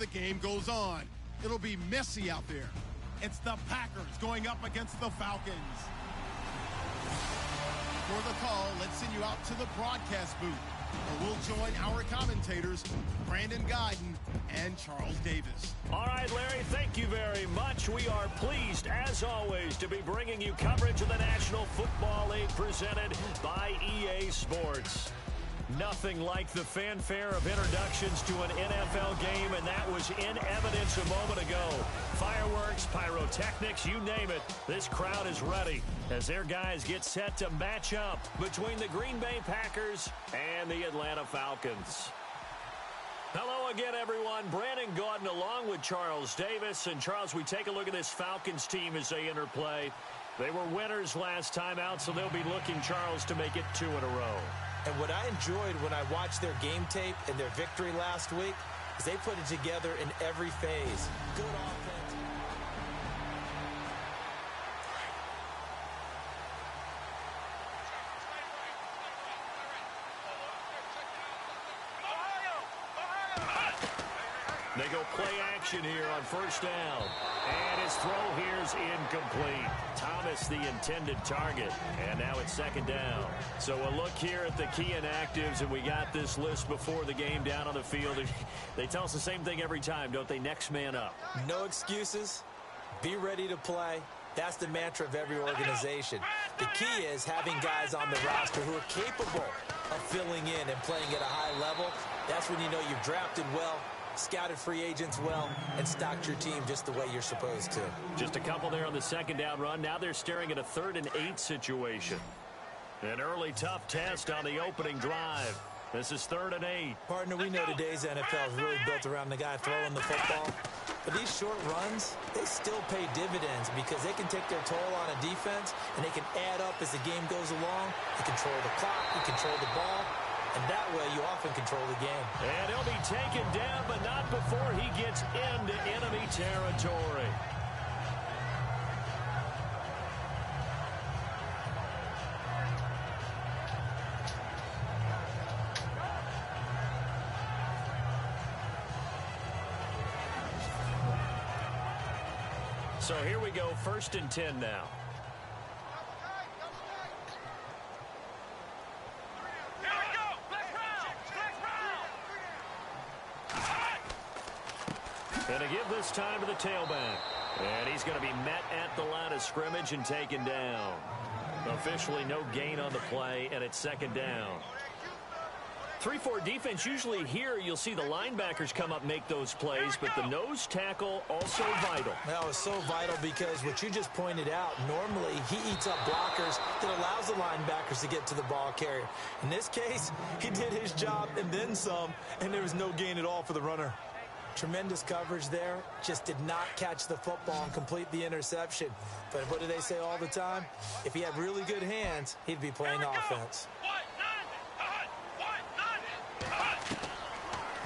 The game goes on. It'll be messy out there. It's the Packers going up against the Falcons. For the call, let's send you out to the broadcast booth, where we'll join our commentators, Brandon Guyton and Charles Davis. All right, Larry, thank you very much. We are pleased, as always, to be bringing you coverage of the National Football League presented by EA Sports. Nothing like the fanfare of introductions to an NFL game, and that was in evidence a moment ago. Fireworks, pyrotechnics, you name it. This crowd is ready as their guys get set to match up between the Green Bay Packers and the Atlanta Falcons. Hello again, everyone. Brandon Guyton along with Charles Davis. And, Charles, we take a look at this Falcons team as they enter play. They were winners last time out, so they'll be looking, Charles, to make it 2 in a row. And what I enjoyed when I watched their game tape and their victory last week is they put it together in every phase. Good offense. They go play action here on first down. And his throw here is incomplete. Thomas, the intended target. And now it's second down. So a look here at the key inactives, and we got this list before the game down on the field. They tell us the same thing every time, don't they? Next man up. No excuses. Be ready to play. That's the mantra of every organization. The key is having guys on the roster who are capable of filling in and playing at a high level. That's when you know you've drafted well, scouted free agents well, and stocked your team just the way you're supposed to. Just a couple there on the second down run. Now they're staring at a 3rd and 8 situation. An early tough test on the opening drive. This is 3rd and 8. Partner, we know today's NFL is really built around the guy throwing the football. But these short runs, they still pay dividends because they can take their toll on a defense, and they can add up as the game goes along. You control the clock, you control the ball. And that way, you often control the game. And he'll be taken down, but not before he gets into enemy territory. So here we go, 1st and 10 now. And to give this time to the tailback. And he's going to be met at the line of scrimmage and taken down. Officially no gain on the play, and it's second down. 3-4 defense, usually here you'll see the linebackers come up, make those plays, but the nose tackle also vital. That was so vital because what you just pointed out, normally he eats up blockers that allows the linebackers to get to the ball carrier. In this case, he did his job and then some, and there was no gain at all for the runner. Tremendous coverage there. Just did not catch the football and complete the interception. But what do they say all the time? If he had really good hands, he'd be playing offense.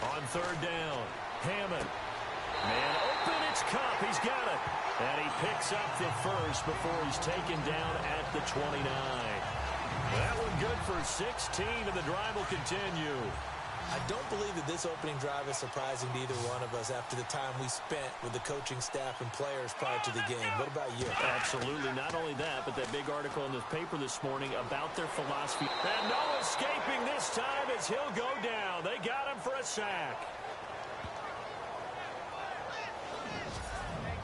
On 3rd down, Hammond. Man open, it's Kupp. He's got it. And he picks up the first before he's taken down at the 29. That one good for 16, and the drive will continue. I don't believe that this opening drive is surprising to either one of us after the time we spent with the coaching staff and players prior to the game. What about you? Absolutely. Not only that, but that big article in the paper this morning about their philosophy. And no escaping this time as he'll go down. They got him for a sack.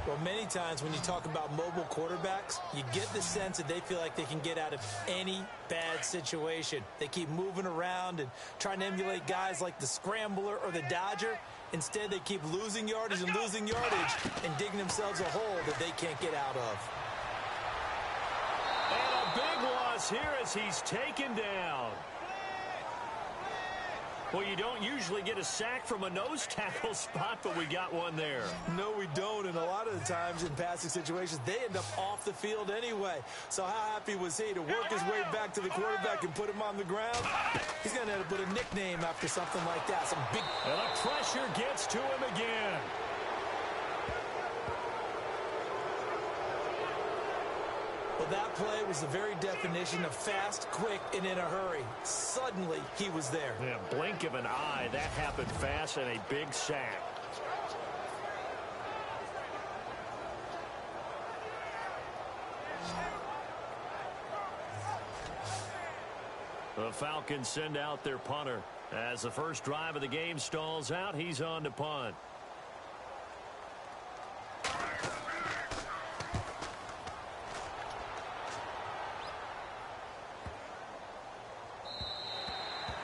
Well, many times when you talk about mobile quarterbacks, you get the sense that they feel like they can get out of any bad situation. They keep moving around and trying to emulate guys like the Scrambler or the Dodger. Instead, they keep losing yardage and losing yardage and digging themselves a hole that they can't get out of. And a big loss here as he's taken down. Well, you don't usually get a sack from a nose tackle spot, but we got one there. No, we don't, and a lot of the times in passing situations, they end up off the field anyway. So how happy was he to work his way back to the quarterback and put him on the ground? He's going to end up with a nickname after something like that. Some big... And the pressure gets to him again. Well, that play was the very definition of fast, quick, and in a hurry. Suddenly, he was there. Yeah, blink of an eye. That happened fast and a big sack. The Falcons send out their punter. As the first drive of the game stalls out, he's on to punt.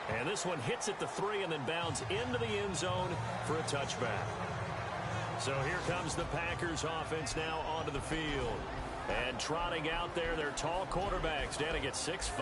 And this one hits at the 3 and then bounds into the end zone for a touchback. So here comes the Packers offense now onto the field. And trotting out there, their tall quarterback standing at 6'5".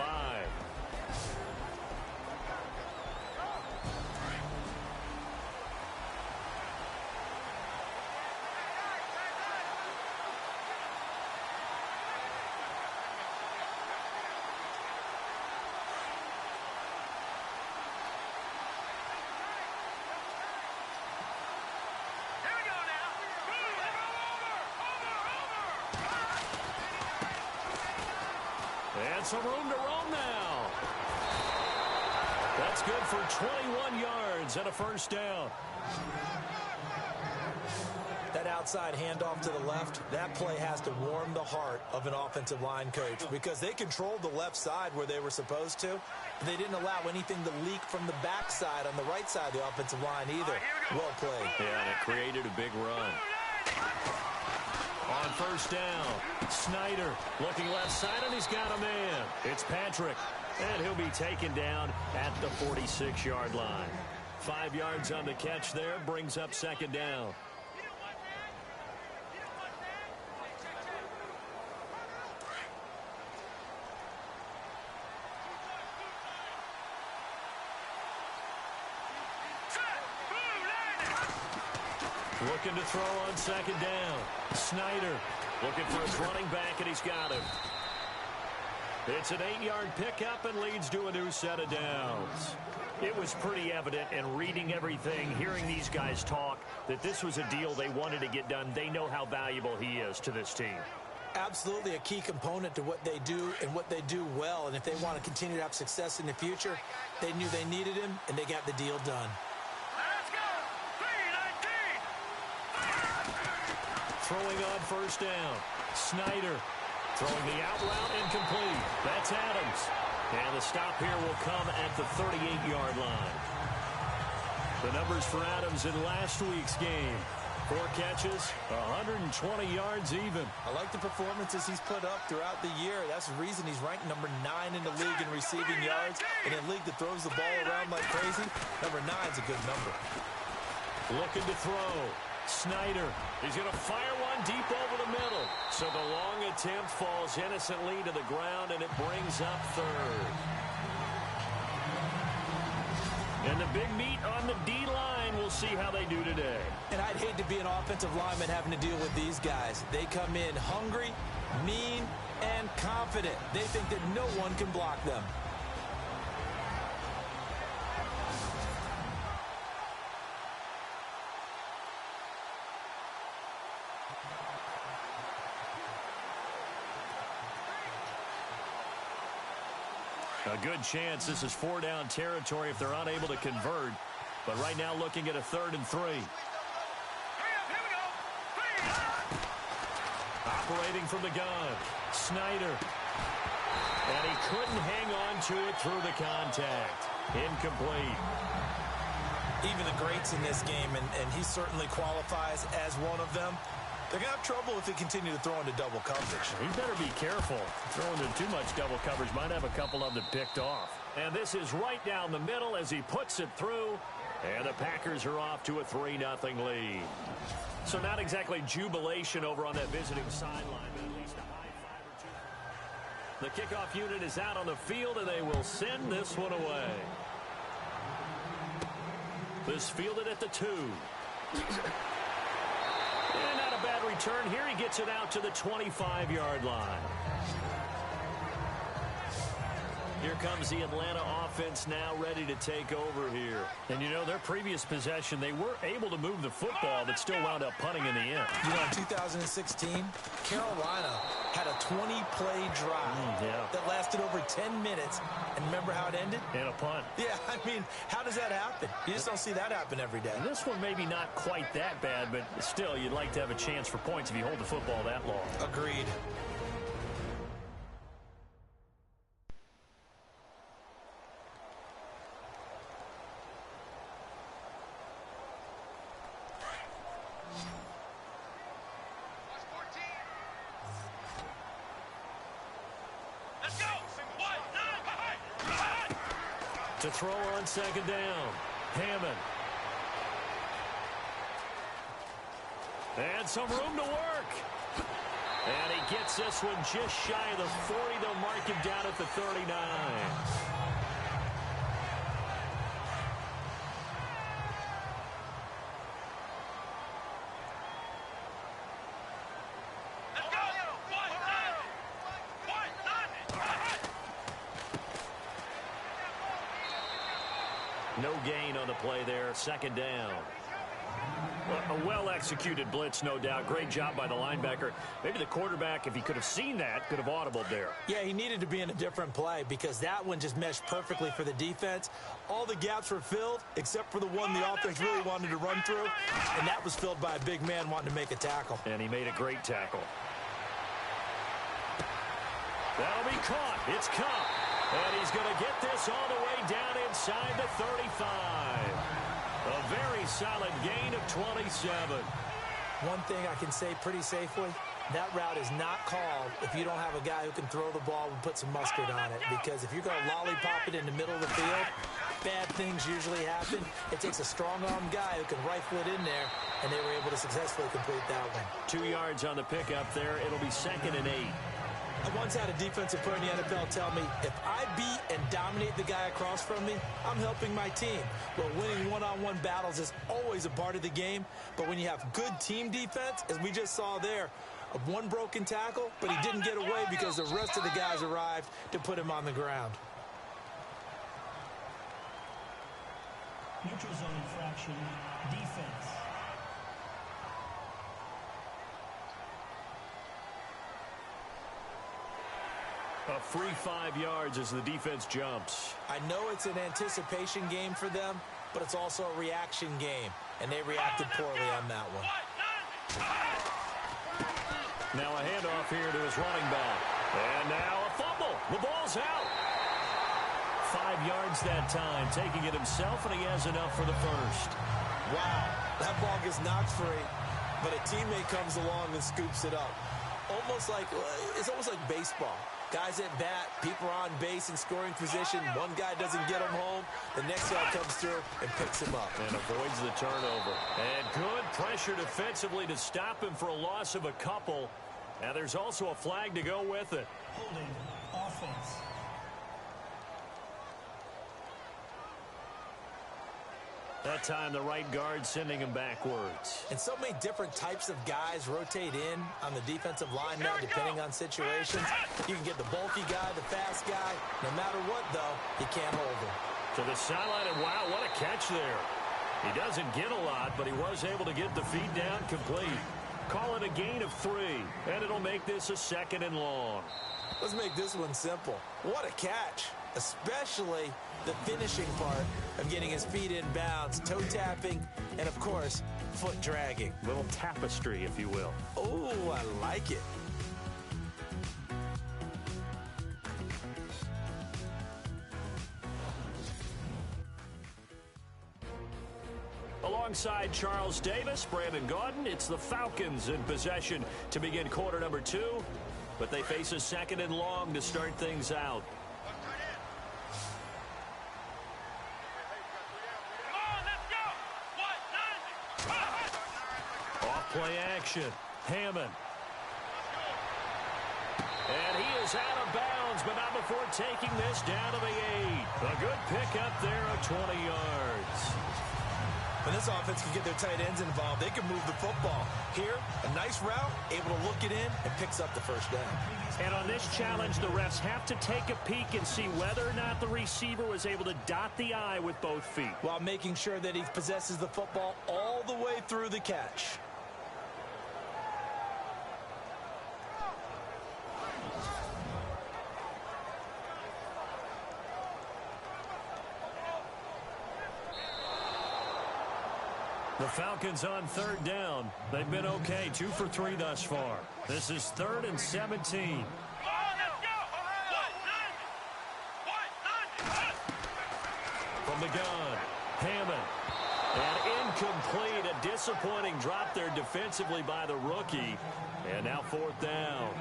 And some room to roam now. That's good for 21 yards and a first down. That outside handoff to the left, that play has to warm the heart of an offensive line coach because they controlled the left side where they were supposed to. But they didn't allow anything to leak from the backside on the right side of the offensive line either. Well played. Yeah, and it created a big run. On first down, Snyder looking left side, and he's got a man. It's Patrick, and he'll be taken down at the 46-yard line. 5 yards on the catch there, brings up second down. Looking to throw on second down. Snyder looking for his running back, and he's got him. It's an 8-yard pickup and leads to a new set of downs. It was pretty evident in reading everything, hearing these guys talk, that this was a deal they wanted to get done. They know how valuable he is to this team. Absolutely a key component to what they do and what they do well. And if they want to continue to have success in the future, they knew they needed him, and they got the deal done. Throwing on first down. Snyder throwing the out route incomplete. That's Adams. And the stop here will come at the 38-yard line. The numbers for Adams in last week's game. 4 catches, 120 yards even. I like the performances he's put up throughout the year. That's the reason he's ranked number 9 in the league in receiving yards. In a league that throws the ball around like crazy, number 9's a good number. Looking to throw. Snyder, he's going to fire one deep over the middle. So the long attempt falls innocently to the ground, and it brings up third. And the big meat on the D-line, we'll see how they do today. And I'd hate to be an offensive lineman having to deal with these guys. They come in hungry, mean, and confident. They think that no one can block them. A good chance this is 4-down territory if they're unable to convert. But right now looking at a 3rd and 3. Operating from the gun. Snyder. And he couldn't hang on to it through the contact. Incomplete. Even the greats in this game, and he certainly qualifies as one of them, they're going to have trouble if they continue to throw into double coverage. He better be careful. Throwing into too much double coverage might have a couple of them picked off. And this is right down the middle as he puts it through. And the Packers are off to a 3-0 lead. So not exactly jubilation over on that visiting sideline, but at least a high 5 or 2. The kickoff unit is out on the field, and they will send this one away. This fielded at the 2. And not a bad return here. He gets it out to the 25-yard line. Here comes the Atlanta offense now ready to take over here. And, you know, their previous possession, they were able to move the football, but still wound up punting in the end. You know, in 2016, Carolina had a 20-play drive that lasted over 10 minutes. And remember how it ended? And a punt. Yeah, I mean, how does that happen? You just don't see that happen every day. And this one maybe not quite that bad, but still, you'd like to have a chance for points if you hold the football that long. To throw on second down, Hammond. And some room to work. And he gets this one just shy of the 40. They'll mark him down at the 39. No gain on the play there. Second down. A well-executed blitz, no doubt. Great job by the linebacker. Maybe the quarterback, if he could have seen that, could have audibled there. Yeah, he needed to be in a different play because that one just meshed perfectly for the defense. All the gaps were filled except for the one the offense really wanted to run through, and that was filled by a big man wanting to make a tackle. And he made a great tackle. That'll be caught. It's Cup. And he's going to get this all the way down inside the 35. A very solid gain of 27. One thing I can say pretty safely, that route is not called if you don't have a guy who can throw the ball and put some mustard on it. Because if you're going to lollipop it in the middle of the field, bad things usually happen. It takes a strong-armed guy who can rifle it in there, and they were able to successfully complete that one. 2 yards on the pickup there. It'll be 2nd and 8. I once had a defensive player in the NFL tell me, if I beat and dominate the guy across from me, I'm helping my team. Well, winning one-on-one battles is always a part of the game, but when you have good team defense, as we just saw there, one broken tackle, but he didn't get away because the rest of the guys arrived to put him on the ground. Neutral zone infraction, defense. A free 5 yards as the defense jumps. I know it's an anticipation game for them, but it's also a reaction game, and they reacted poorly on that one. Now a handoff here to his running back. And now a fumble. The ball's out. 5 yards that time, taking it himself, and he has enough for the first. Wow, that ball gets knocked free, but a teammate comes along and scoops it up. It's almost like baseball. Guys at bat, people are on base in scoring position. One guy doesn't get him home. The next guy comes through and picks him up. And avoids the turnover. And good pressure defensively to stop him for a loss of a couple. Now there's also a flag to go with it. Holding offense. That time the right guard sending him backwards. And so many different types of guys rotate in on the defensive line now, depending on situations. You can get the bulky guy, the fast guy. No matter what, though, you can't hold him. To the sideline, and wow, what a catch there. He doesn't get a lot, but he was able to get the feed down complete. Call it a gain of 3, and it'll make this a 2nd and long. Let's make this one simple. What a catch, especially the finishing part of getting his feet in bounds, toe tapping, and of course, foot dragging. Little tapestry, if you will. Oh, I like it. Alongside Charles Davis, Brandon Gaudin, it's the Falcons in possession to begin quarter number 2, but they face a 2nd and long to start things out. Play action. Hammond. And he is out of bounds, but not before taking this down to the 8. A good pickup there of 20 yards. When this offense can get their tight ends involved, they can move the football. Here, a nice route, able to look it in, and picks up the first down. And on this challenge, the refs have to take a peek and see whether or not the receiver was able to dot the I with both feet, while making sure that he possesses the football all the way through the catch. The Falcons on 3rd down. They've been okay, 2 for 3 thus far. This is 3rd and 17. From the gun, Hammond. And incomplete, a disappointing drop there defensively by the rookie. And now 4th down.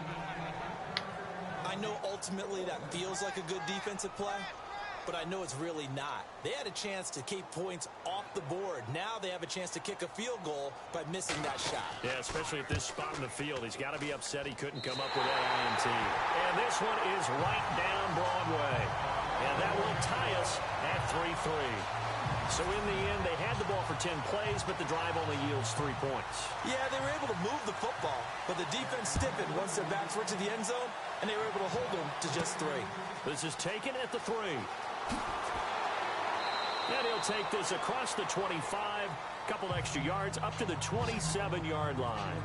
I know ultimately that feels like a good defensive play, but I know it's really not. They had a chance to keep points off the board. Now they have a chance to kick a field goal by missing that shot. Yeah, especially at this spot in the field. He's got to be upset he couldn't come up with that INT. And this one is right down Broadway. And that will tie us at 3-3. So in the end, they had the ball for 10 plays, but the drive only yields 3 points. Yeah, they were able to move the football, but the defense stiffened once their backs were to the end zone, and they were able to hold them to just 3. This is taken at the 3. And he'll take this across the 25, couple extra yards up to the 27-yard line.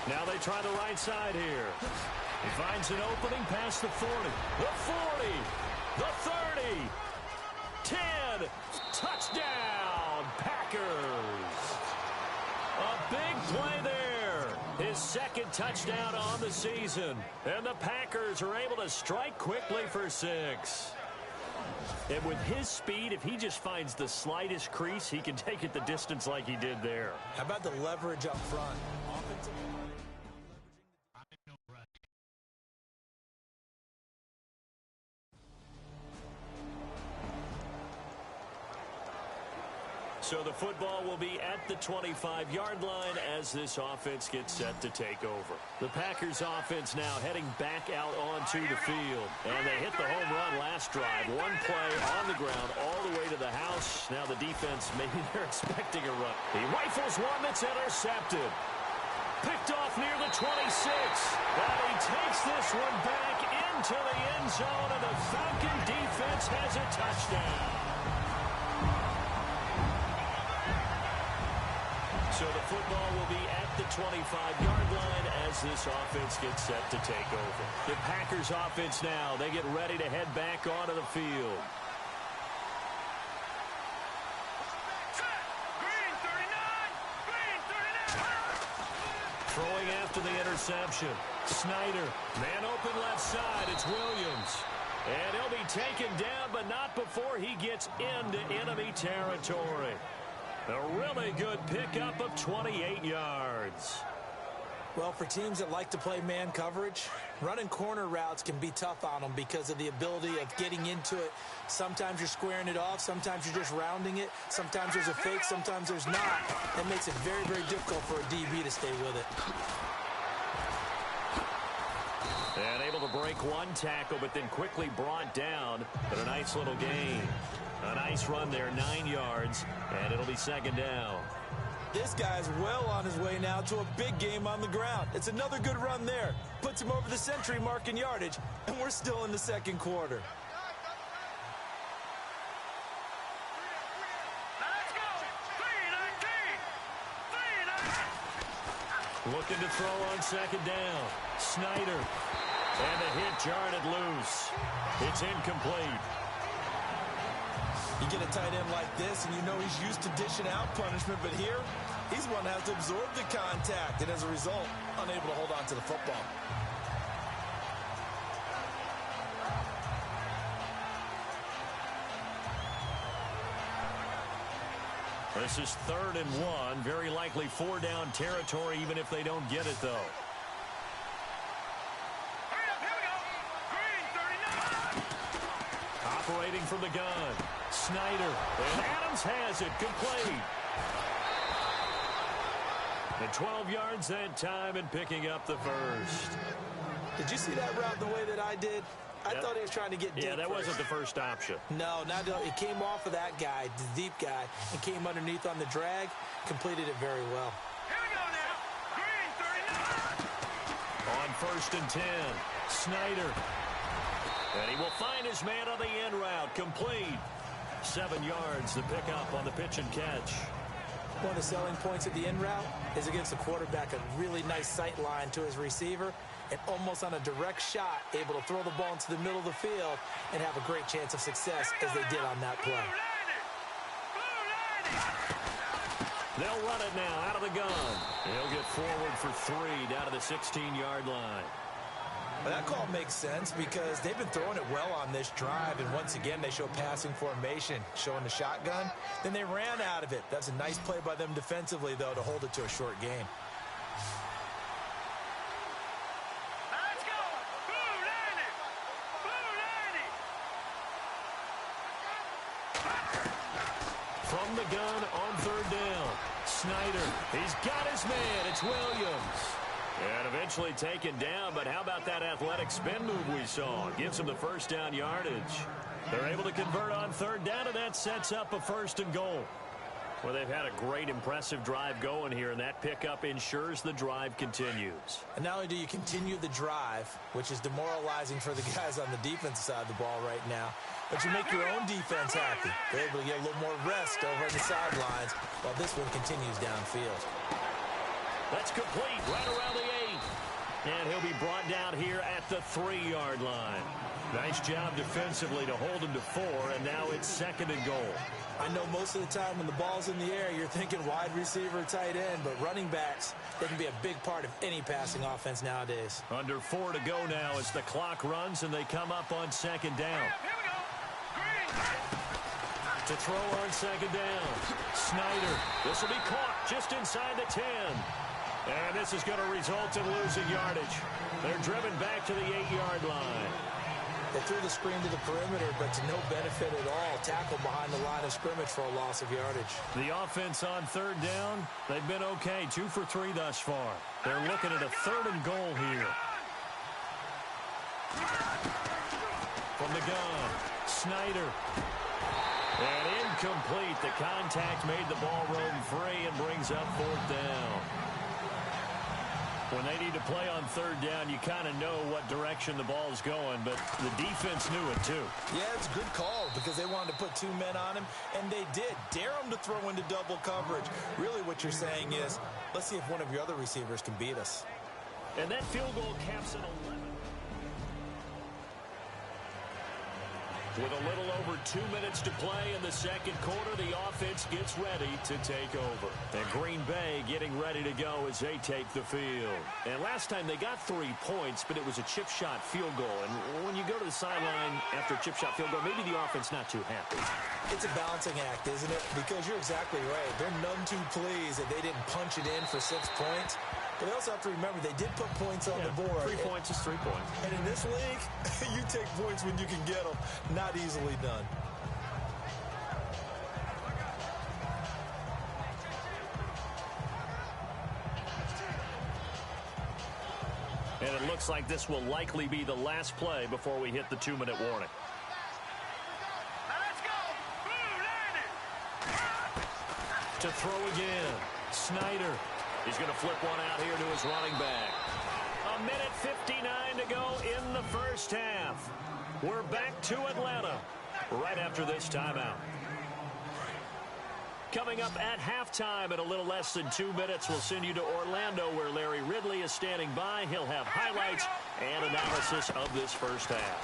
Now they try the right side here. He finds an opening past the 40, the 40, the 30, 10, touchdown, Packers. A big play there. His second touchdown on the season. And the Packers are able to strike quickly for 6. And with his speed, if he just finds the slightest crease, he can take it the distance like he did there. How about the leverage up front? Offensive line. So the football will be at the 25-yard line as this offense gets set to take over. The Packers offense now heading back out onto the field. And they hit the home run last drive. One play on the ground all the way to the house. Now the defense, maybe they're expecting a run. He rifles one that's intercepted. Picked off near the 26. And he takes this one back into the end zone, and the Falcon defense has a touchdown. So the football will be at the 25-yard line as this offense gets set to take over. The Packers offense now, they get ready to head back onto the field. Throwing after the interception. Snyder, man open left side, it's Williams. And he'll be taken down, but not before he gets into enemy territory. A really good pickup of 28 yards. Well, for teams that like to play man coverage, running corner routes can be tough on them because of the ability of getting into it. Sometimes you're squaring it off. Sometimes you're just rounding it. Sometimes there's a fake. Sometimes there's not. That makes it very, very difficult for a DB to stay with it. And able to break one tackle, but then quickly brought down. But a nice little gain. A nice run there, 9 yards, and it'll be second down. This guy's well on his way now to a big game on the ground. It's another good run there. Puts him over the century mark in yardage, and we're still in the second quarter. Looking to throw on second down. Snyder. And the hit jarred loose. It's incomplete. You get a tight end like this, and you know he's used to dishing out punishment, but here, he's one that has to absorb the contact, and as a result, unable to hold on to the football. This is 3rd and 1. Very likely 4-down territory, even if they don't get it, though. Operating from the gun. Snyder. And Adams has it. Complete. And 12 yards that time and picking up the first. Did you see that route the way that I did? I thought he was trying to get deep. Yeah, that first. wasn't the first option. No, it came off of that guy, the deep guy, and came underneath on the drag. Completed it very well. Here we go now. Green 39. On 1st and 10. Snyder. And he will find his man on the end route. Complete. 7 yards, the pickup on the pitch and catch. One of the selling points of the end route is against the quarterback, a really nice sight line to his receiver, and almost on a direct shot, able to throw the ball into the middle of the field and have a great chance of success as they did on that play. They'll run it now out of the gun. He'll get forward for 3 down to the 16-yard line. Well, that call makes sense because they've been throwing it well on this drive, and once again they show passing formation, showing the shotgun. Then they ran out of it. That's a nice play by them defensively, though, to hold it to a short game. Let's go! From the gun on third down, Snyder, he's got his man. It's Williams. And eventually taken down, but how about that athletic spin move we saw? Gives him the first down yardage. They're able to convert on third down, and that sets up a 1st and goal. Well, they've had a great, impressive drive going here, and that pickup ensures the drive continues. And not only do you continue the drive, which is demoralizing for the guys on the defensive side of the ball right now, but you make your own defense happy. They're able to get a little more rest over on the sidelines while this one continues downfield. That's complete right around the 8. And he'll be brought down here at the 3-yard line. Nice job defensively to hold him to 4, and now it's 2nd and goal. I know most of the time when the ball's in the air, you're thinking wide receiver, tight end, but running backs, they can be a big part of any passing offense nowadays. Under 4 to go now as the clock runs, and they come up on 2nd down. Here we go. Green. To throw on 2nd down, Snyder. This will be caught just inside the 10. And this is going to result in losing yardage. They're driven back to the 8-yard line. They threw the screen to the perimeter, but to no benefit at all. Tackle behind the line of scrimmage for a loss of yardage. The offense on third down, they've been okay. 2 for 3 thus far. They're looking at a 3rd and goal here. From the gun, Snyder. And incomplete. The contact made the ball roam free and brings up 4th down. When they need to play on third down, you kind of know what direction the ball's going, but the defense knew it too. Yeah, it's a good call because they wanted to put 2 men on him, and they did. Dare him to throw into double coverage. Really what you're saying is, let's see if one of your other receivers can beat us. And that field goal caps at 11. With a little over 2 minutes to play in the second quarter, the offense gets ready to take over. And Green Bay getting ready to go as they take the field. And last time they got 3 points, but it was a chip shot field goal. And when you go to the sideline after a chip shot field goal, maybe the offense not too happy. It's a balancing act, isn't it? Because you're exactly right. They're none too pleased that they didn't punch it in for 6 points. But they also have to remember they did put points on the board. 3 points is 3 points. And in this league, you take points when you can get them. Not easily done. And it looks like this will likely be the last play before we hit the 2-minute warning. Let's go. To throw again, Snyder. He's going to flip one out here to his running back. 1:59 to go in the first half. We're back to Atlanta right after this timeout. Coming up at halftime in a little less than 2 minutes, we'll send you to Orlando where Larry Ridley is standing by. He'll have highlights and analysis of this first half.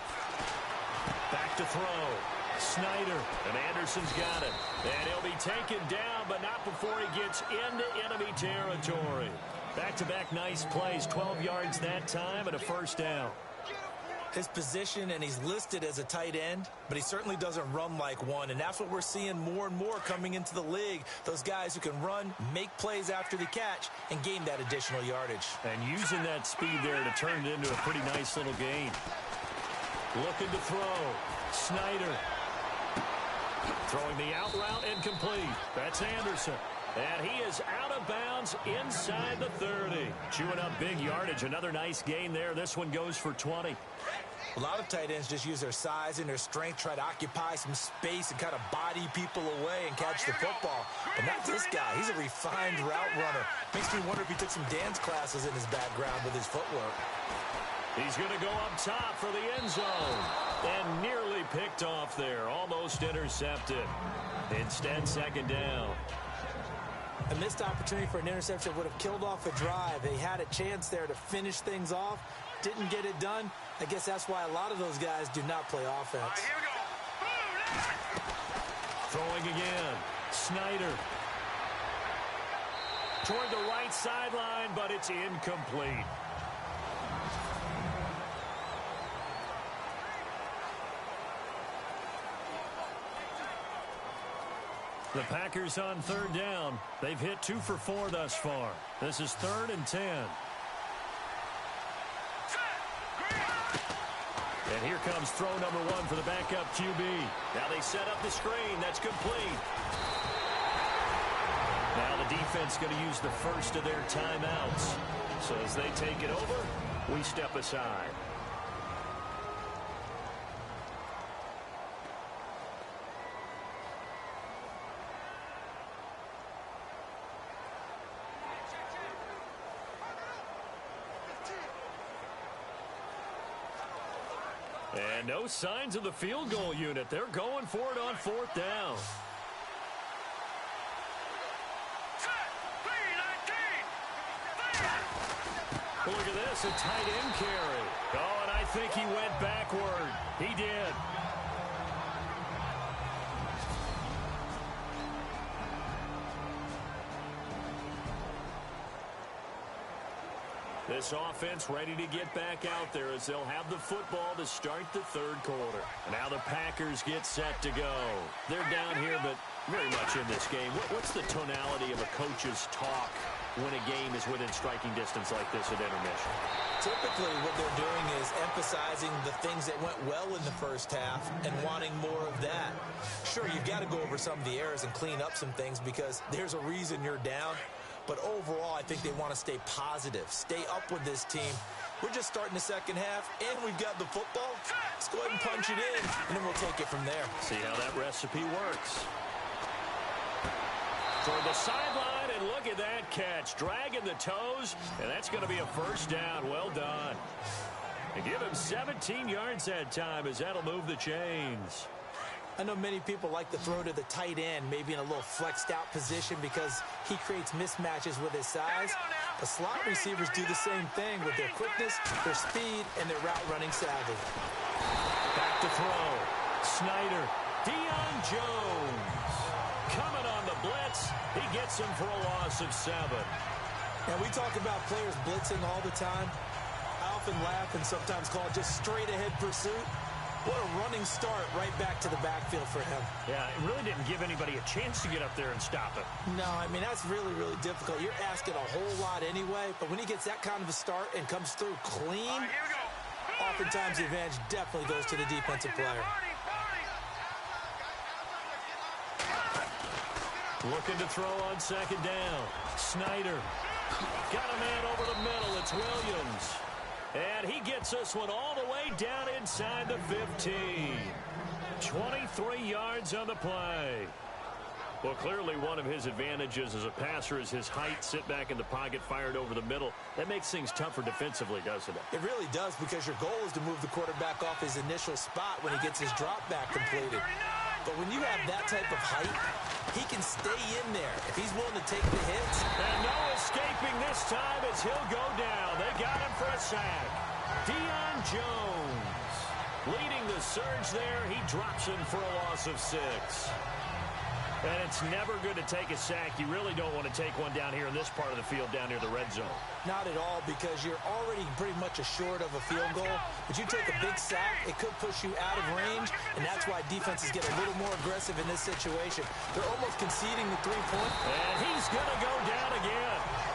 Back to throw. Snyder, and Anderson's got it. And he'll be taken down, but not before he gets into enemy territory. Back-to-back nice plays, 12 yards that time and a first down. His position, and he's listed as a tight end, but he certainly doesn't run like one, and that's what we're seeing more and more coming into the league. Those guys who can run, make plays after the catch, and gain that additional yardage. And using that speed there to turn it into a pretty nice little gain. Looking to throw. Snyder. Throwing the out route incomplete. That's Anderson. And he is out of bounds inside the 30. Chewing up big yardage. Another nice gain there. This one goes for 20. A lot of tight ends just use their size and their strength, try to occupy some space and kind of body people away and catch the football. But not this guy. He's a refined route runner. Makes me wonder if he took some dance classes in his background with his footwork. He's going to go up top for the end zone. And nearly picked off there. Almost intercepted. Instead, second down. A missed opportunity for an interception would have killed off a drive. They had a chance there to finish things off. Didn't get it done. I guess that's why a lot of those guys do not play offense. Here we go. Throwing again. Snyder. Toward the right sideline, but it's incomplete. The Packers on third down. They've hit 2 for 4 thus far. This is 3rd and 10. And here comes throw number 1 for the backup QB. Now they set up the screen. That's complete. Now the defense going to use the first of their timeouts. So as they take it over, we step aside. And no signs of the field goal unit. They're going for it on 4th down. Look at this, a tight end carry. Oh, and I think he went backward. He did. This offense ready to get back out there as they'll have the football to start the 3rd quarter. Now the Packers get set to go. They're down here, but very much in this game. What's the tonality of a coach's talk when a game is within striking distance like this at intermission? Typically, what they're doing is emphasizing the things that went well in the first half and wanting more of that. Sure, you've got to go over some of the errors and clean up some things because there's a reason you're down. But overall, I think they want to stay positive, stay up with this team. We're just starting the second half, and we've got the football. Let's go ahead and punch it in, and then we'll take it from there. See how that recipe works. For the sideline, and look at that catch. Dragging the toes, and that's going to be a first down. Well done. And give him 17 yards that time as that'll move the chains. I know many people like to throw to the tight end, maybe in a little flexed out position because he creates mismatches with his size. The slot receivers do the same thing with their quickness, their speed, and their route running savvy. Back to throw. Snyder. Deion Jones. Coming on the blitz. He gets him for a loss of 7. Now we talk about players blitzing all the time. I often laugh and sometimes call it just straight ahead pursuit. What a running start right back to the backfield for him. Yeah, it really didn't give anybody a chance to get up there and stop it. No, I mean, that's really, really difficult. You're asking a whole lot anyway, but when he gets that kind of a start and comes through clean, oftentimes the advantage definitely goes to the defensive player. Looking to throw on 2nd down. Snyder. Got a man over the middle. It's Williams. And he gets this one all the way down inside the 15. 23 yards on the play. Well, clearly one of his advantages as a passer is his height. Sit back in the pocket, fired over the middle. That makes things tougher defensively, doesn't it? It really does, because your goal is to move the quarterback off his initial spot when he gets his drop back completed. But when you have that type of height, he can stay in there if he's willing to take the hits. And no escaping this time as he'll go down. They got him for a sack. Deion Jones leading the surge there. He drops him for a loss of 6. And it's never good to take a sack. You really don't want to take one down here in this part of the field, down near the red zone. Not at all, because you're already pretty much assured of a field goal. But you take a big sack, it could push you out of range, and that's why defenses get a little more aggressive in this situation. They're almost conceding the 3-point. And he's going to go down again.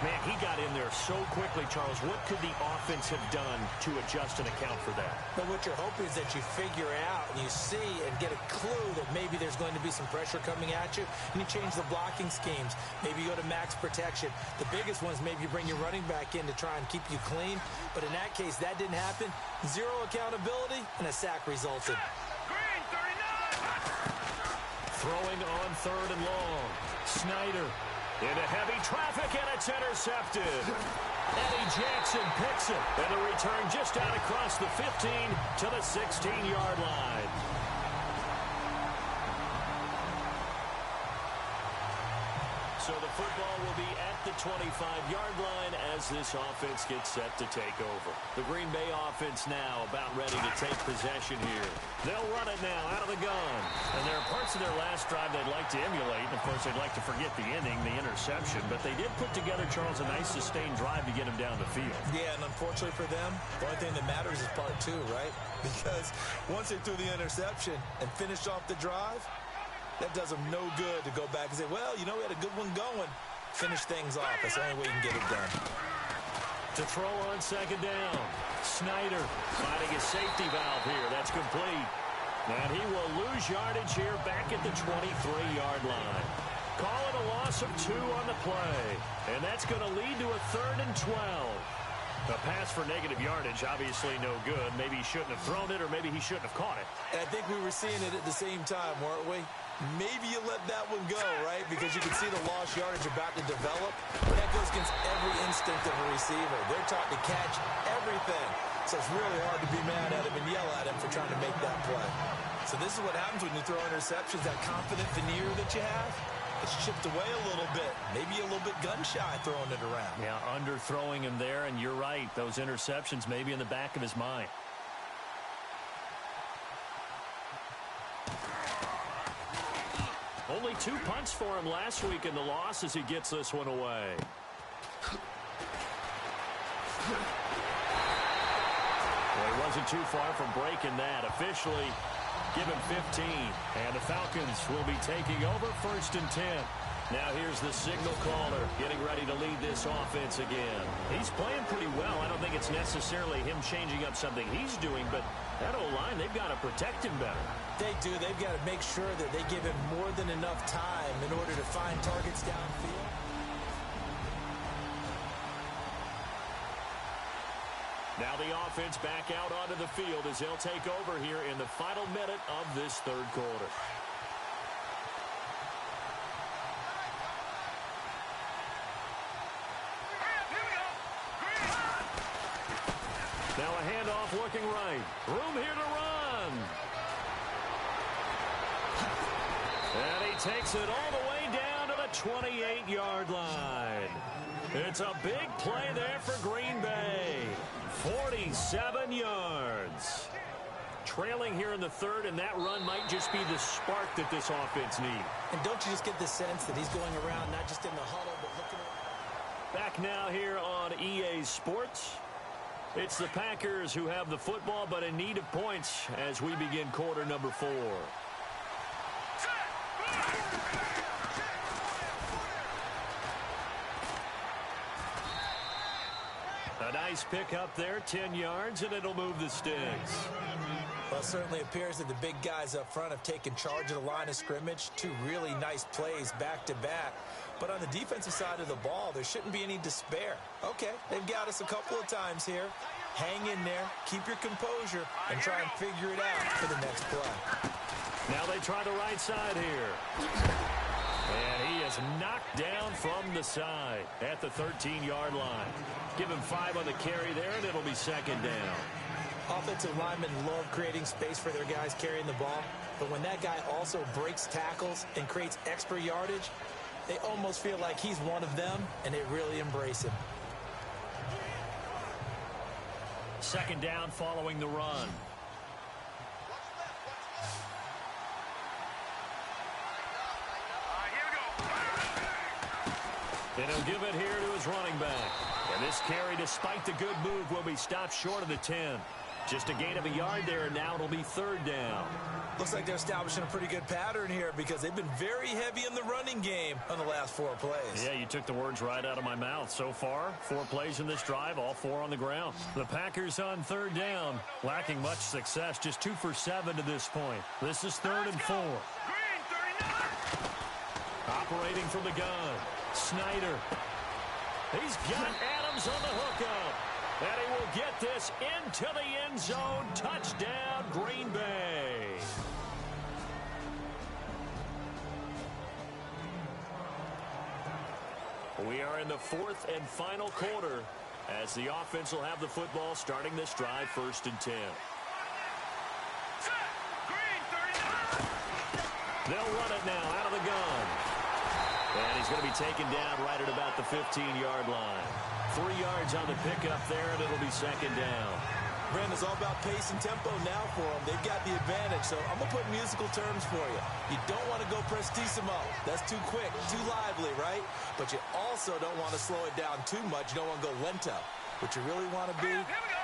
Man, he got in there so quickly, Charles. What could the offense have done to adjust and account for that? But what you're hoping is that you figure out and you see and get a clue that maybe there's going to be some pressure coming at you, and you change the blocking schemes. Maybe you go to max protection. The biggest one is maybe you bring your running back in to try and keep you clean. But in that case, that didn't happen. 0 accountability, and a sack resulted. Throwing on 3rd and long. Snyder. Into heavy traffic, and it's intercepted. Eddie Jackson picks it. And the return just out across the 15 to the 16-yard line. So So the football will be at the 25-yard line as this offense gets set to take over. The Green Bay offense now about ready to take possession here. They'll run it now out of the gun. And there are parts of their last drive they'd like to emulate. Of course, they'd like to forget the ending, the interception. But they did put together, Charles, a nice sustained drive to get him down the field. Yeah, and unfortunately for them, the only thing that matters is part two, right? Because once they threw the interception and finished off the drive, that does them no good to go back and say, well, you know, we had a good one going. Finish things off. That's the only way you can get it done. To throw on second down. Snyder finding a safety valve here. That's complete. And he will lose yardage here back at the 23-yard line. Call it a loss of 2 on the play. And that's going to lead to a 3rd and 12. A pass for negative yardage, obviously no good. Maybe he shouldn't have thrown it, or maybe he shouldn't have caught it. And I think we were seeing it at the same time, weren't we? Maybe you let that one go, right? Because you can see the lost yardage about to develop. That goes against every instinct of a receiver. They're taught to catch everything. So it's really hard to be mad at him and yell at him for trying to make that play. So this is what happens when you throw interceptions, that confident veneer that you have. It's chipped away a little bit. Maybe a little bit gun-shy throwing it around. Yeah, underthrowing him there, and you're right. Those interceptions may be in the back of his mind. Only 2 punts for him last week in the loss as he gets this one away. Well, he wasn't too far from breaking that. Officially, give him 15. And the Falcons will be taking over 1st and 10. Now here's the signal caller getting ready to lead this offense again. He's playing pretty well. I don't think it's necessarily him changing up something he's doing, but that O-line, they've got to protect him better. They do. They've got to make sure that they give him more than enough time in order to find targets downfield. Now the offense back out onto the field as they'll take over here in the final minute of this 3rd quarter. Now a handoff looking right. Room here to run. And he takes it all the way down to the 28-yard line. It's a big play there for Green Bay. 47 yards. Trailing here in the 3rd, and that run might just be the spark that this offense needs. And don't you just get the sense that he's going around not just in the huddle, but looking at... Back now here on EA Sports. It's the Packers who have the football, but in need of points as we begin quarter number 4. A nice pick up there, 10 yards, and it'll move the sticks. Well, it certainly appears that the big guys up front have taken charge of the line of scrimmage. 2 really nice plays back-to-back. But on the defensive side of the ball, there shouldn't be any despair. Okay, they've got us a couple of times here. Hang in there, keep your composure, and try and figure it out for the next play. Now they try the right side here. And he is knocked down from the side at the 13-yard line. Give him 5 on the carry there, and it'll be 2nd down. Offensive linemen love creating space for their guys carrying the ball. But when that guy also breaks tackles and creates extra yardage, they almost feel like he's one of them, and they really embrace him. 2nd down following the run. And he'll give it here to his running back. And this carry, despite the good move, will be stopped short of the 10. Just a gain of a yard there, and now it'll be 3rd down. Looks like they're establishing a pretty good pattern here because they've been very heavy in the running game on the last 4 plays. Yeah, you took the words right out of my mouth. So far, 4 plays in this drive, all 4 on the ground. The Packers on 3rd down, lacking much success, just 2 for 7 to this point. This is 3rd and 4. Operating from the gun, Snyder. He's got Adams on the hookup. And he will get this into the end zone. Touchdown, Green Bay. We are in the 4th and final quarter as the offense will have the football starting this drive 1st and 10. They'll run it now out of the gun. And he's going to be taken down right at about the 15-yard line. 3 yards on the pickup there, and it'll be second down. Brandon, it's all about pace and tempo now for them. They've got the advantage, so I'm going to put musical terms for you. You don't want to go prestissimo. That's too quick, too lively, right? But you also don't want to slow it down too much. You don't want to go lento. What you really want to be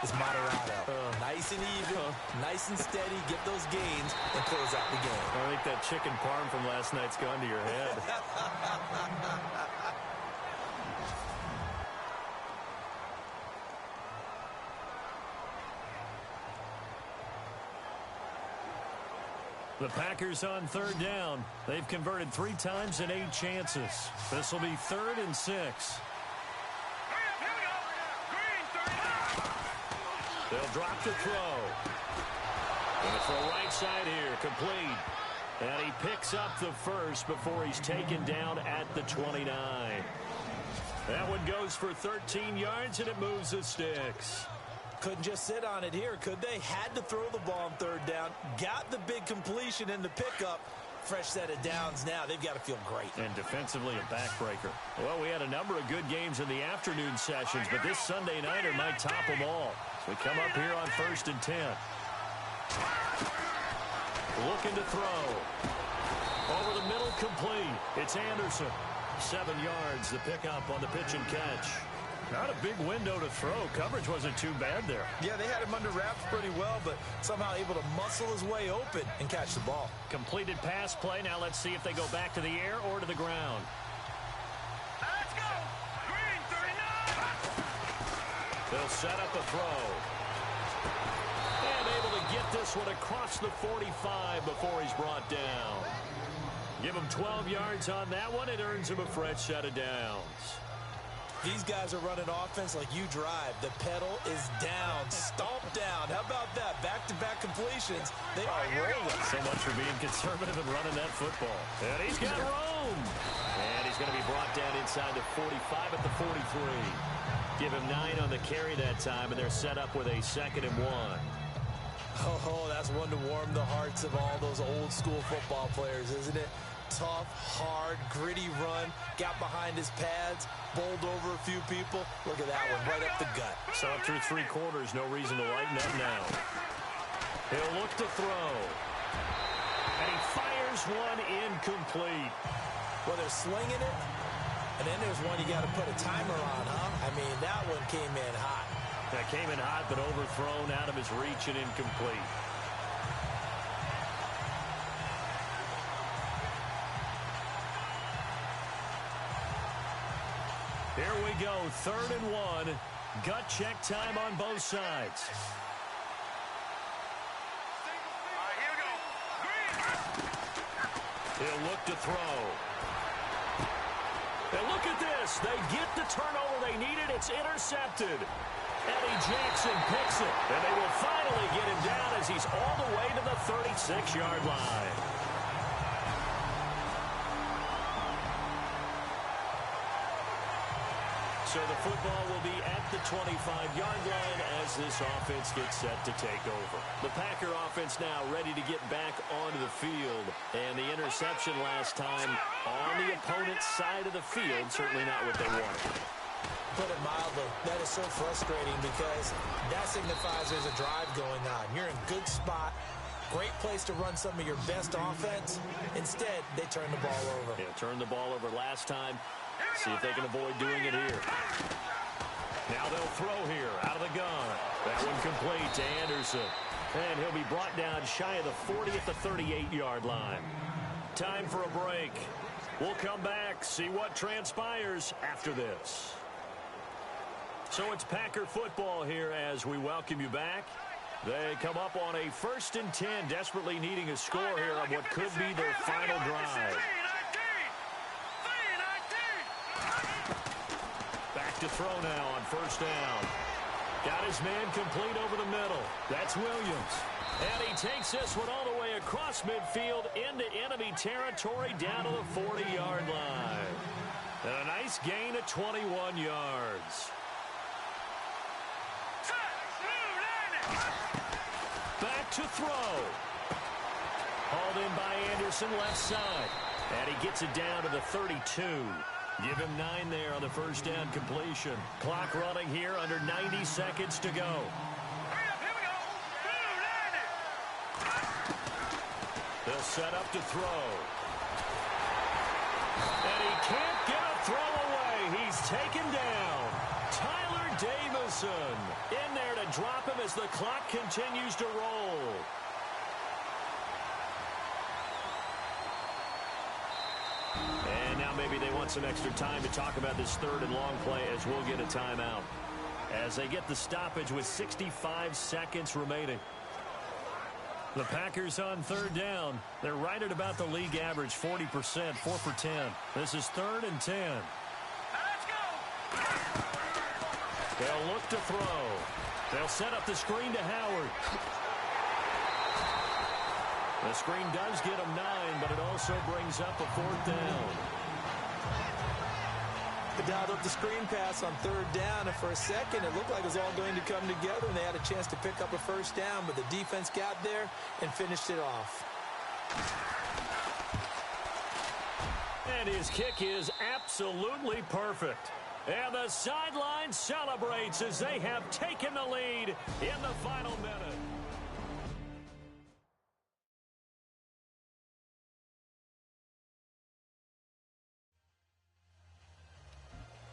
is moderato. Nice and even, nice and steady, get those gains, and close out the game. I think that chicken parm from last night's gone to your head. The Packers on third down. They've converted 3 times in 8 chances. This will be 3rd and 6. They'll drop the throw. And it's the right side here, complete. And he picks up the first before he's taken down at the 29. That one goes for 13 yards, and it moves the sticks. Couldn't just sit on it here, could they? Had to throw the ball on third down. Got the big completion in the pickup. Fresh set of downs now. They've got to feel great. And defensively a backbreaker. Well, we had a number of good games in the afternoon sessions, but this Sunday nighter might top them all. So we come up here on 1st and 10. Looking to throw. Over the middle, complete. It's Anderson. 7 yards, the pickup on the pitch and catch. Not a big window to throw. Coverage wasn't too bad there. Yeah, they had him under wraps pretty well, but somehow able to muscle his way open and catch the ball. Completed pass play. Now let's see if they go back to the air or to the ground. Let's go. Green 39. They'll set up a throw. And able to get this one across the 45 before he's brought down. Give him 12 yards on that one. It earns him a fresh set of downs. These guys are running offense like you drive. The pedal is down, stomped down. How about that? Back-to-back completions. They are rolling. So much for being conservative and running that football. And he's got room. And he's going to be brought down inside the 45 at the 43. Give him 9 on the carry that time, and they're set up with a 2nd and 1. Oh, that's one to warm the hearts of all those old-school football players, isn't it? Tough, hard, gritty run. Got behind his pads, bowled over a few people. Look at that one, right up the gut. So up through 3 quarters, no reason to lighten up now. He'll look to throw. And he fires one incomplete. Well, they're slinging it, and then there's one you got to put a timer on, huh? I mean, that one came in hot. That came in hot, but overthrown out of his reach and incomplete. Here we go, 3rd and 1. Gut check time on both sides. All right, here we go. Green. He'll look to throw. And look at this. They get the turnover they needed. It's intercepted. Eddie Jackson picks it. And they will finally get him down as he's all the way to the 36-yard line. So the football will be at the 25-yard line as this offense gets set to take over. The Packer offense now ready to get back onto the field. And the interception last time on the opponent's side of the field, certainly not what they wanted. Put it mildly, that is so frustrating because that signifies there's a drive going on. You're in good spot. Great place to run some of your best offense. Instead, they turn the ball over. Yeah, turned the ball over last time. See if they can avoid doing it here. Now they'll throw here out of the gun. That one complete to Anderson. And he'll be brought down shy of the 40 at the 38-yard line. Time for a break. We'll come back, see what transpires after this. So it's Packer football here as we welcome you back. They come up on a 1st and 10, desperately needing a score here on what could be their final drive. Back to throw now on 1st down. Got his man complete over the middle. That's Williams. And he takes this one all the way across midfield into enemy territory down to the 40-yard line. And a nice gain of 21 yards. Back to throw. Hauled in by Anderson, left side. And he gets it down to the 32. Give him 9 there on the first down completion. Clock running here under 90 seconds to go. They'll set up to throw. And he can't get a throw away. He's taken down. Tyler Davison in there to drop him as the clock continues to roll. And now maybe they want some extra time to talk about this third and long play as we'll get a timeout. As they get the stoppage with 65 seconds remaining. The Packers on third down. They're right at about the league average, 40%, 4 for 10. This is 3rd and 10. Let's go. They'll look to throw. They'll set up the screen to Howard. The screen does get him 9, but it also brings up a 4th down. They dialed up the screen pass on third down, and for a second it looked like it was all going to come together, and they had a chance to pick up a first down, but the defense got there and finished it off. And his kick is absolutely perfect. And the sideline celebrates as they have taken the lead in the final minute.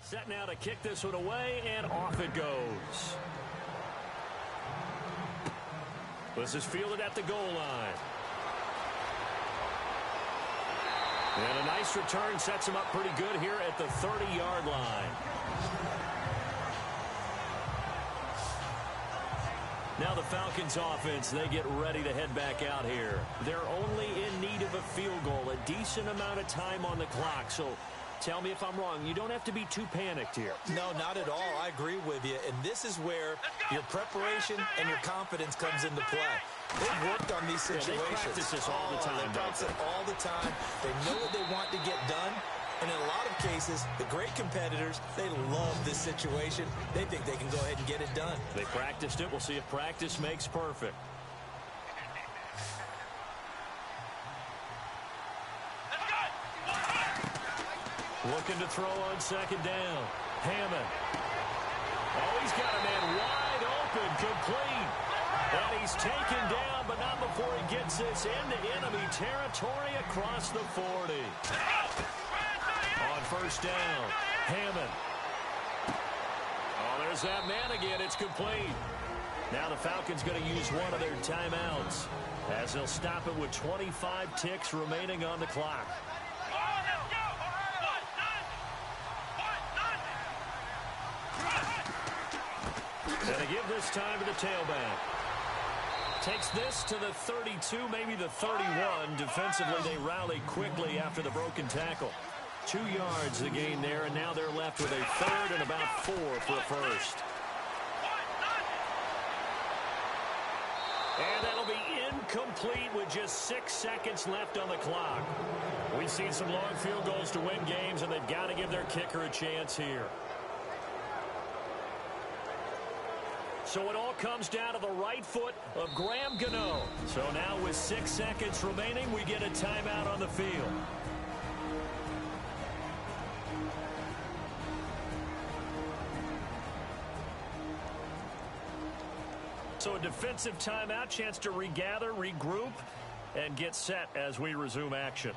Set now to kick this one away, and off it goes. This is fielded at the goal line. And a nice return sets him up pretty good here at the 30-yard line. Now the Falcons offense, they get ready to head back out here. They're only in need of a field goal, a decent amount of time on the clock. So tell me if I'm wrong. You don't have to be too panicked here. No, not at all. I agree with you. And this is where your preparation and your confidence comes into play. They've worked on these situations. They practice this all the time. They practice it all the time. They know what they want to get done. And in a lot of cases, the great competitors, they love this situation. They think they can go ahead and get it done. They practiced it. We'll see if practice makes perfect. Looking to throw on second down. Hammond. Oh, he's got a man wide open, complete. And he's taken down, but not before he gets this into enemy territory across the 40. On first down, Hammond. Oh, there's that man again. It's complete. Now the Falcons going to use one of their timeouts as they'll stop it with 25 ticks remaining on the clock. And they give this time to the tailback. Takes this to the 32, maybe the 31. Defensively, they rally quickly after the broken tackle. 2 yards the gain there, and now they're left with a third and about 4 for a first. And that'll be incomplete with just 6 seconds left on the clock. We've seen some long field goals to win games, and they've got to give their kicker a chance here. So it all comes down to the right foot of Graham Gano. So now with 6 seconds remaining, we get a timeout on the field. So a defensive timeout, chance to regather, regroup, and get set as we resume action.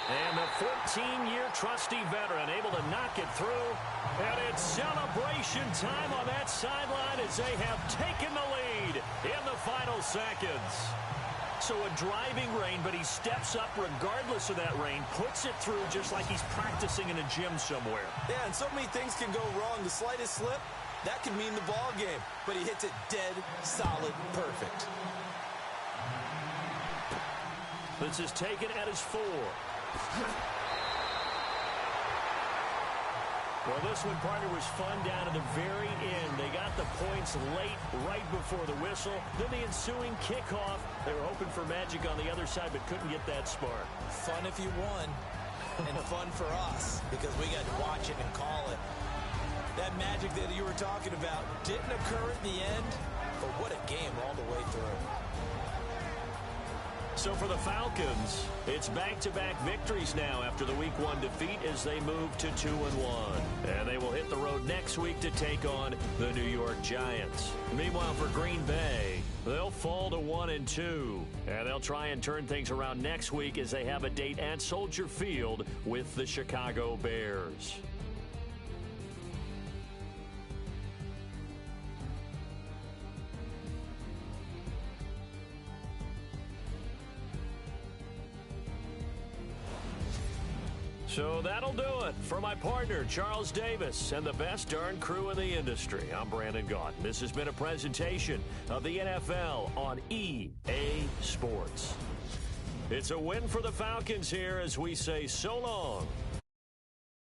And the 14-year trusty veteran able to knock it through. And it's celebration time on that sideline as they have taken the lead in the final seconds. So a driving rain, but he steps up regardless of that rain, puts it through just like he's practicing in a gym somewhere. Yeah, and so many things can go wrong. The slightest slip, that could mean the ball game. But he hits it dead, solid, perfect. This is taken at his 4. Well, this one, partner, was fun down to the very end. They got the points late, right before the whistle. Then the ensuing kickoff. They were hoping for magic on the other side, but couldn't get that spark. Fun if you won, and fun for us, because we got to watch it and call it. That magic that you were talking about didn't occur at the end, but what a game all the way through. So for the Falcons, it's back-to-back victories now after the Week 1 defeat as they move to 2-1. And they will hit the road next week to take on the New York Giants. Meanwhile, for Green Bay, they'll fall to 1-2. And they'll try and turn things around next week as they have a date at Soldier Field with the Chicago Bears. So that'll do it for my partner, Charles Davis, and the best darn crew in the industry. I'm Brandon Gaudin. This has been a presentation of the NFL on EA Sports. It's a win for the Falcons here as we say so long